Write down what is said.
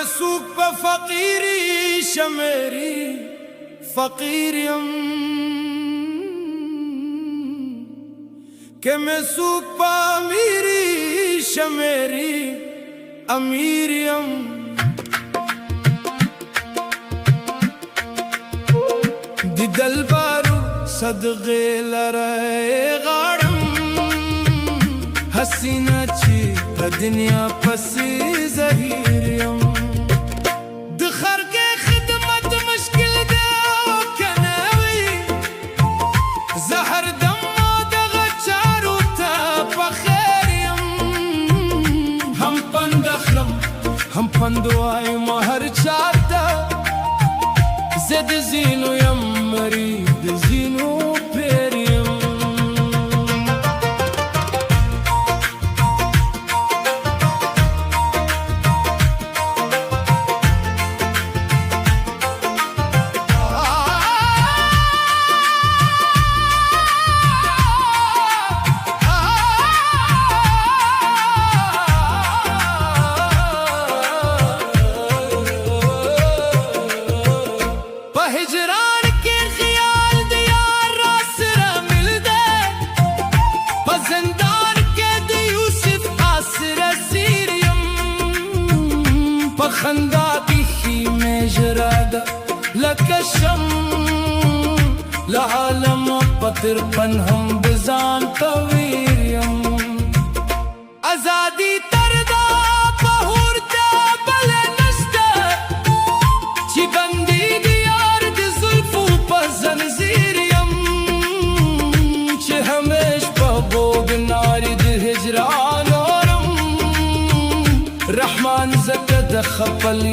سوق بفقيري شميري فقير يم كم سوق باميري شميري امير يم دي دلبارو صدقه لره غارم حسینه چی په دنیا پسې زهیر یم د خلق خدمت مشکل ده او کنه وي زهر دم دغه چارو ته په خیر یم هم پند اخلم هم پند وایم هر چاته زه د زینو یم مري د زینو پیر یم هجران کے خیال دیار راسرہ مل دے پزندان کے دی یوسف آسرہ سیریم پخندا کی خیمے جرادہ لکشم لعالم پتر پنہم بزان طویریم ازادی تردہ پہورتا بلے نشتا چی بندی زنزیر یم چه همش با بوگ ناری ده هجران آرم رحمان زکد خپل